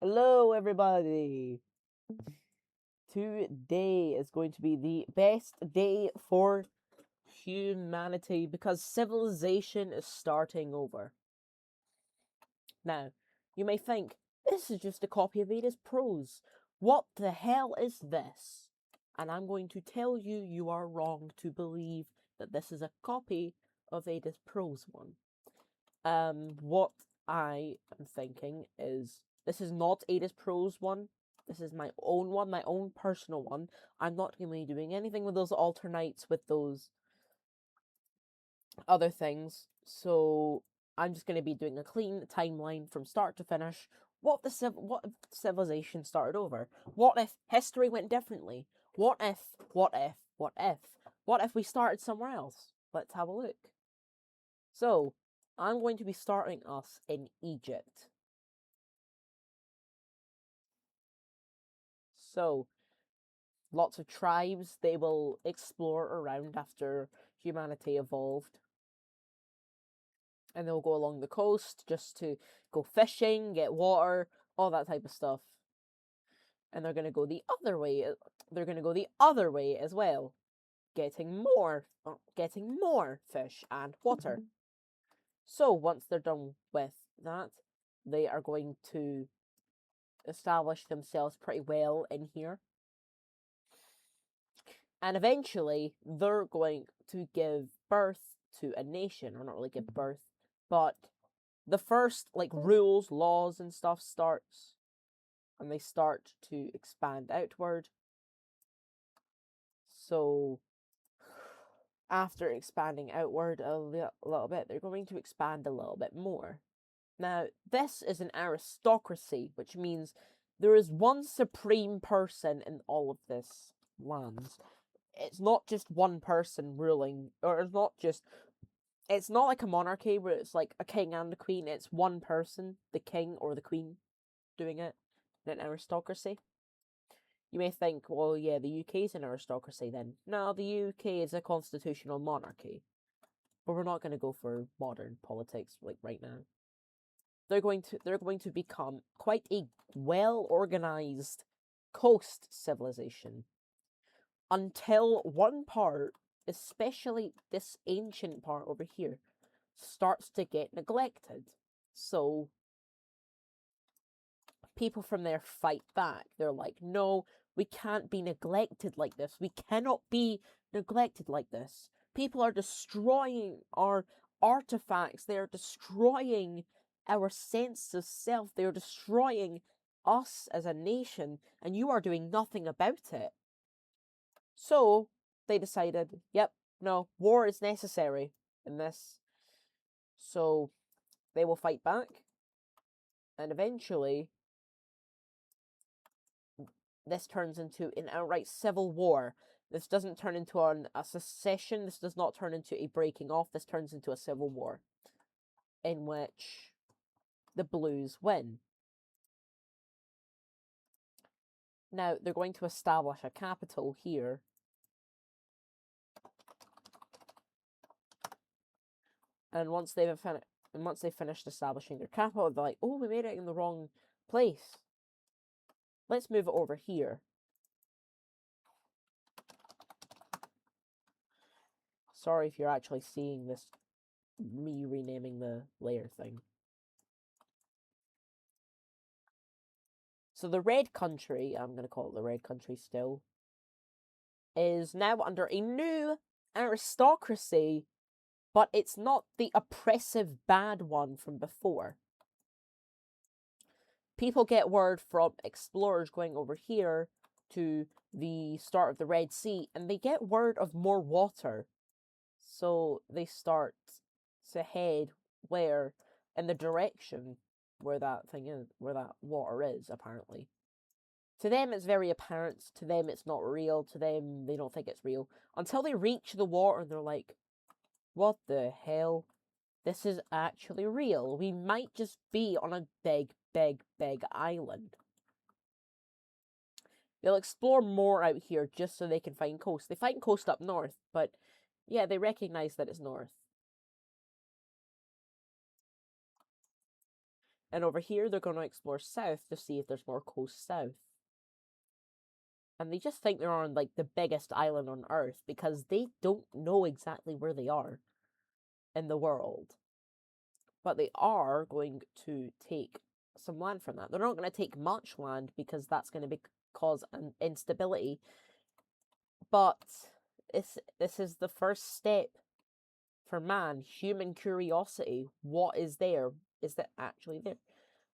Hello, everybody. Today is going to be the best day for humanity because civilization is starting over. Now, you may think, this is just a copy of Ada's prose. What the hell is this? And I'm going to tell you, you are wrong to believe that this is a copy of Ada's prose one. What I am thinking is this is not Ada's prose one. This is my own one, my own personal one. I'm not going to be doing anything with those alternates, with those other things. So I'm just going to be doing a clean timeline from start to finish. What if civilization started over? What if history went differently? What if we started somewhere else? Let's have a look. So, I'm going to be starting us in Egypt. So, lots of tribes, they will explore around after humanity evolved. And they'll go along the coast just to go fishing, get water, all that type of stuff. And they're going to go the other way. They're going to go the other way as well, getting more fish and water. So, once they're done with that, they are going to establish themselves pretty well in here. And eventually, they're going to give birth to a nation, or not really give birth, but the first, rules, laws, and stuff starts, and they start to expand outward. So, after expanding outward a little bit, they're going to expand a little bit more. Now, this is an aristocracy, which means there is one supreme person in all of this land. It's not just one person ruling, or it's not like a monarchy where it's like a king and a queen. It's one person, the king or the queen, doing it in an aristocracy. You may think, well, yeah, the UK is an aristocracy then. No, the UK is a constitutional monarchy. But we're not going to go for modern politics like right now. They're going to become quite a well organized coast civilization until one part, especially this ancient part over here, starts to get neglected. So people from there fight back. They're like, no, we can't be neglected like this. We cannot be neglected like this. People are destroying our artifacts. They are destroying our sense of self. They are destroying us as a nation, and you are doing nothing about it. So they decided, yep, no, war is necessary in this. So they will fight back. And eventually, this turns into an outright civil war. This doesn't turn into a secession. This does not turn into a breaking off. This turns into a civil war in which the Blues win. Now, they're going to establish a capital here. And once they've finished establishing their capital, they're like, oh, we made it in the wrong place. Let's move it over here. Sorry if you're actually seeing this, me renaming the layer thing. So the Red Country, I'm going to call it the Red Country still, is now under a new aristocracy, but it's not the oppressive bad one from before. People get word from explorers going over here to the start of the Red Sea, and they get word of more water. So they start to head in the direction where that thing is, where that water is, apparently. To them, it's very apparent. To them, it's not real. To them, they don't think it's real. Until they reach the water, and they're like, what the hell? This is actually real. We might just be on a big, big, big island. They'll explore more out here just so they can find coast. They find coast up north, but yeah, they recognize that it's north. And over here, they're going to explore south to see if there's more coast south. And they just think they're on, like, the biggest island on Earth because they don't know exactly where they are in the world. But they are going to take some land from that. They're not going to take much land because that's going to cause an instability. But this is the first step for man, human curiosity. What is there? Is that actually there?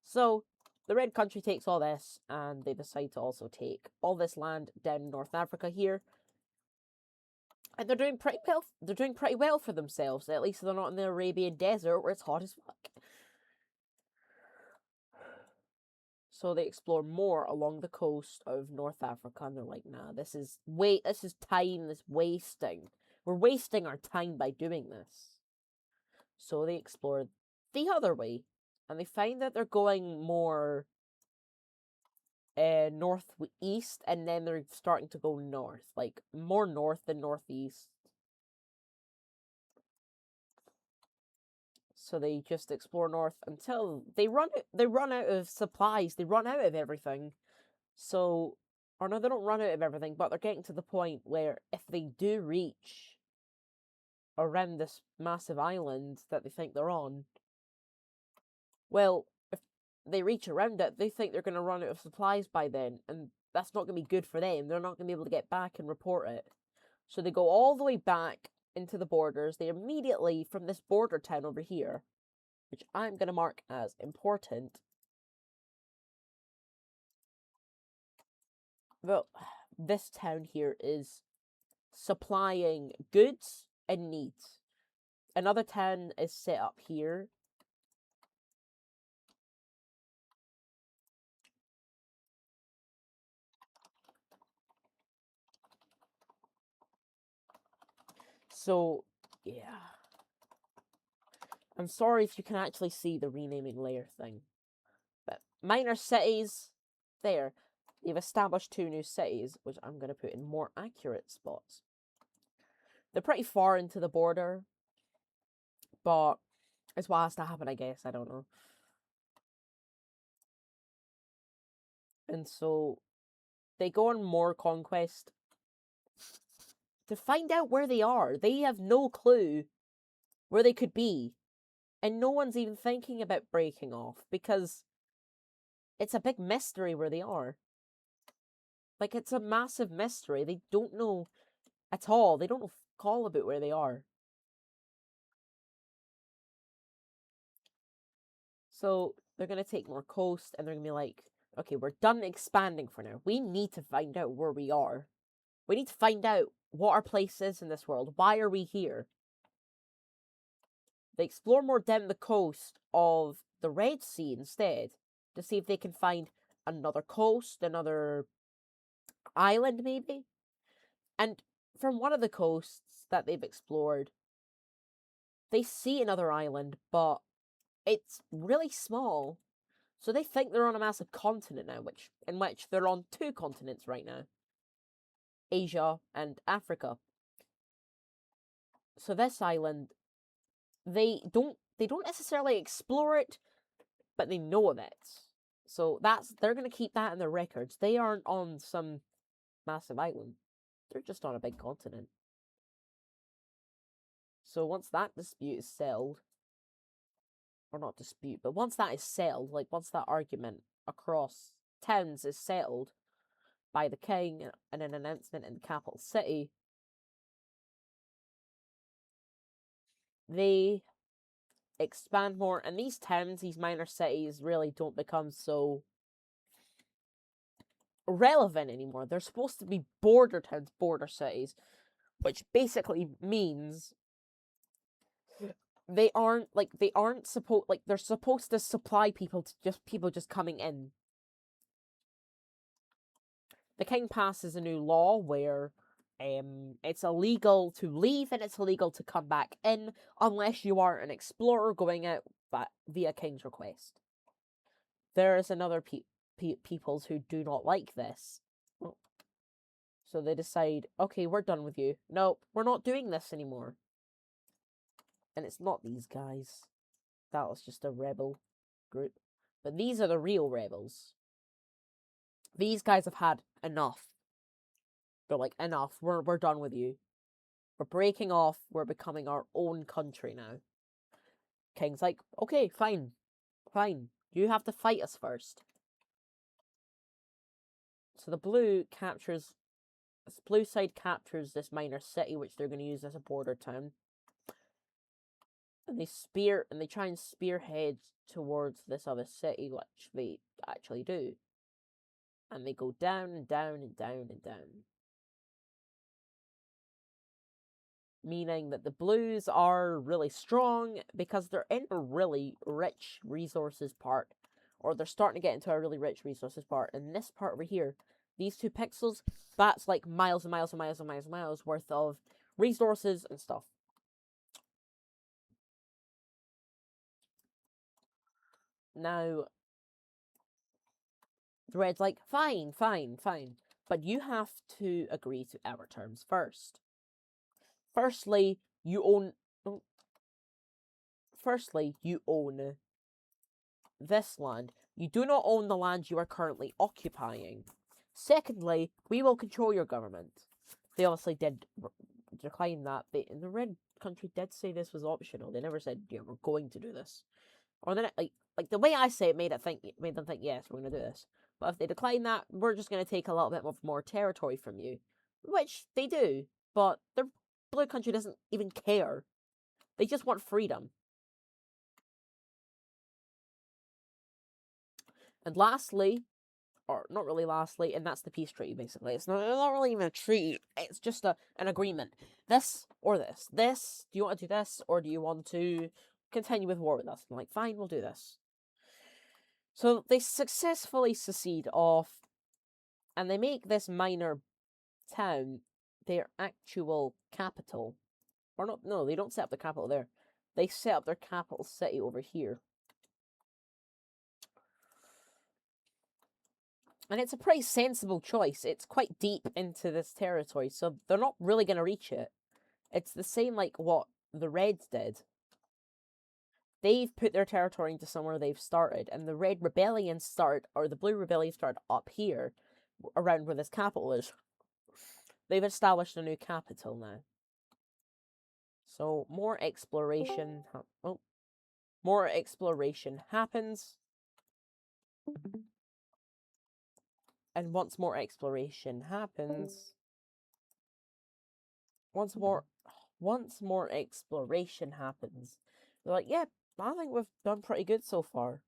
So the Red Country takes all this, and they decide to also take all this land down in North Africa here. And they're doing pretty well. They're doing pretty well for themselves. At least they're not in the Arabian desert where it's hot as fuck. So they explore more along the coast of North Africa, and they're like, nah, this is time, this wasting. We're wasting our time by doing this. So they explore the other way, and they find that they're going more northeast, and then they're starting to go north, like more north than northeast. So they just explore north until they run out of supplies, they run out of everything. So, or no, they don't run out of everything, but they're getting to the point where if they do reach around this massive island that they think they're on, well, if they reach around it, they think they're going to run out of supplies by then, and that's not going to be good for them. They're not going to be able to get back and report it. So they go all the way back into the borders. They immediately, from this border town over here, which I'm going to mark as important. Well, this town here is supplying goods and needs. Another town is set up here. So, yeah. I'm sorry if you can actually see the renaming layer thing. But minor cities, there. They've established 2 new cities, which I'm going to put in more accurate spots. They're pretty far into the border, but it's what has to happen, I guess. I don't know. And so they go on more conquest to find out where they are. They have no clue where they could be. And no one's even thinking about breaking off because it's a big mystery where they are. Like, it's a massive mystery. They don't know at all. They don't know all about where they are. So they're going to take more coast and they're going to be like, okay, we're done expanding for now. We need to find out where we are. We need to find out what our place is in this world. Why are we here? They explore more down the coast of the Red Sea instead to see if they can find another coast, another island maybe. And from one of the coasts that they've explored, they see another island, but it's really small. So they think they're on a massive continent now, in which they're on 2 continents right now. Asia and Africa. So this island, they don't necessarily explore it, but they know of it. So they're going to keep that in their records. They aren't on some massive island. They're just on a big continent. So once that dispute is settled, or not dispute, but once that is settled, like once that argument across towns is settled by the king and an announcement in the capital city, they expand more, and these towns, these minor cities, really don't become so relevant anymore. They're supposed to be border towns, border cities, which basically means they're supposed to supply people just coming in. The king passes a new law where it's illegal to leave and it's illegal to come back in unless you are an explorer going out via king's request. There is another peoples who do not like this. So they decide, okay, we're done with you. No, we're not doing this anymore. And it's not these guys. That was just a rebel group. But these are the real rebels. These guys have had enough. They're like, enough. We're done with you. We're breaking off. We're becoming our own country now. King's like, okay, fine. Fine. You have to fight us first. So the blue side captures this minor city, which they're going to use as a border town. And they try and spearhead towards this other city, which they actually do. And they go down and down and down and down. Meaning that the blues are really strong because they're in a really rich resources part. Or they're starting to get into a really rich resources part. And this part over here, these 2 pixels, that's like miles and miles and miles and miles and miles worth of resources and stuff. Now, the red's like, fine, fine, fine. But you have to agree to our terms first. Firstly, you own this land. You do not own the land you are currently occupying. Secondly, we will control your government. They obviously did decline that. The red country did say this was optional. They never said, yeah, we're going to do this. Or then, like the way I say it made them think, yes, we're going to do this. But if they decline that, we're just going to take a little bit more territory from you. Which they do, but the blue country doesn't even care. They just want freedom. And lastly, or not really lastly, and that's the peace treaty, basically. It's not really even a treaty. It's just an agreement. This or this. This, do you want to do this, or do you want to continue with war with us? I'm like, fine, we'll do this. So they successfully secede off, and they make this minor town their actual capital. Or not, no, they don't set up the capital there. They set up their capital city over here. And it's a pretty sensible choice. It's quite deep into this territory, so they're not really going to reach it. It's the same like what the Reds did. They've put their territory into somewhere they've started, and the Red Rebellion started, or the Blue Rebellion started up here, around where this capital is. They've established a new capital now. So more exploration. More exploration happens. And once more exploration happens, once more exploration happens, they're like, yeah, I think we've done pretty good so far.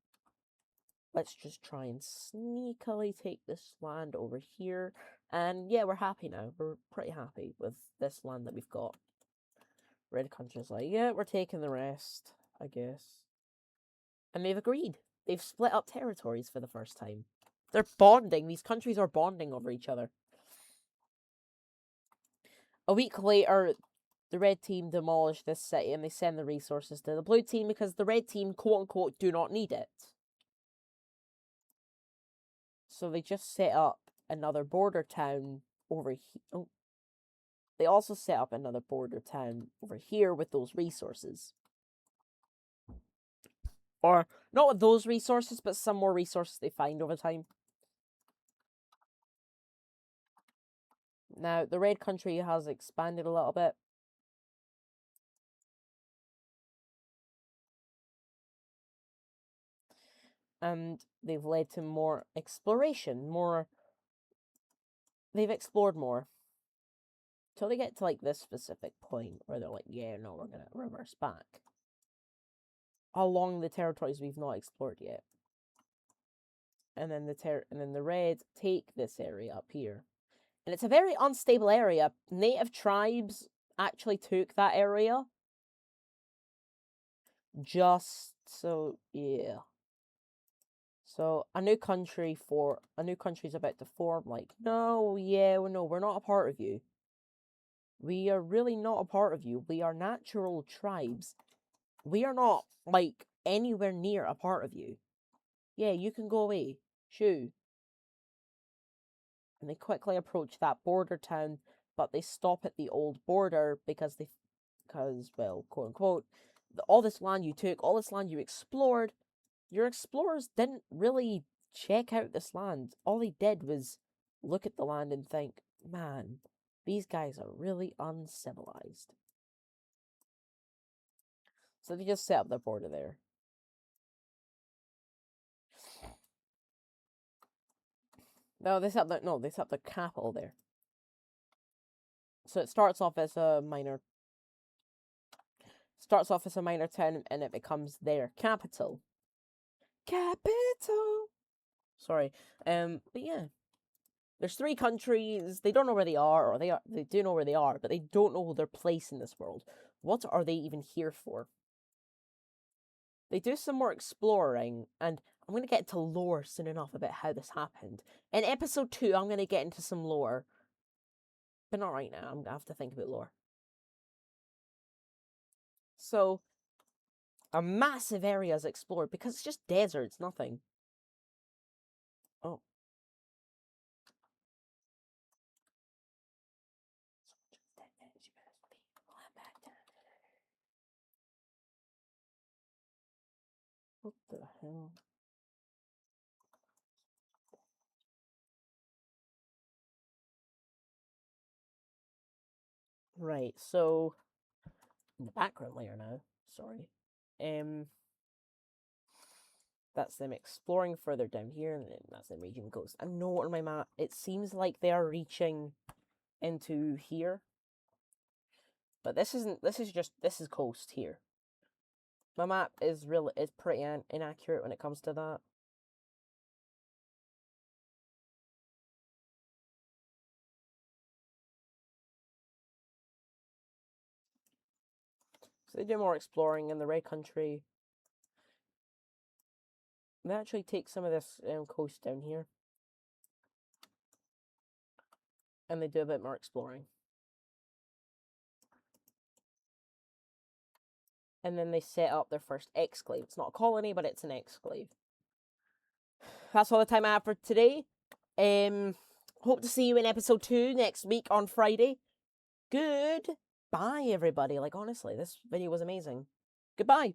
Let's just try and sneakily take this land over here. And yeah, we're happy now. We're pretty happy with this land that we've got. Red country's like, yeah, we're taking the rest, I guess. And they've agreed. They've split up territories for the first time. They're bonding. These countries are bonding over each other. A week later, the red team demolish this city and they send the resources to the blue team because the red team, quote-unquote, do not need it. So they just set up another border town over here. Oh. They also set up another border town over here with those resources. Or, not with those resources, but some more resources they find over time. Now, the red country has expanded a little bit. And they've led to more exploration, they've explored more. Till they get to, like, this specific point where they're like, yeah, no, we're gonna reverse back. Along the territories we've not explored yet. And then the red take this area up here. And it's a very unstable area. Native tribes actually took that area. Just so, yeah. So a new country's about to form. Like, no, yeah, no, we're not a part of you. We are really not a part of you. We are natural tribes. We are not, like, anywhere near a part of you. Yeah, you can go away. Shoo. And they quickly approach that border town, but they stop at the old border because, well, quote unquote, all this land you took, all this land you explored, Your explorers didn't really check out this land. All they did was look at the land and think, man, these guys are really uncivilized. So they just set up their border there. No, they set up the capital there. So it starts off as a minor town and it becomes their capital. Capital. Sorry. But yeah. There's 3 countries. They don't know where they are, or they do know where they are, but they don't know their place in this world. What are they even here for? They do some more exploring, and I'm going to get into lore soon enough about how this happened. In episode 2, I'm going to get into some lore. But not right now. I'm going to have to think about lore. So, a massive area is explored because it's just desert, it's nothing. Oh. What the hell? Right, so in the background layer now, sorry. That's them exploring further down here, and then that's them reaching coast. I know on my map, it seems like they are reaching into here. But this isn't, this is coast here. My map is pretty inaccurate when it comes to that. So they do more exploring in the red country. They actually take some of this coast down here. And they do a bit more exploring. And then they set up their first exclave. It's not a colony, but it's an exclave. That's all the time I have for today. Hope to see you in episode 2 next week on Friday. Goodbye, everybody. Like, honestly, this video was amazing. Goodbye.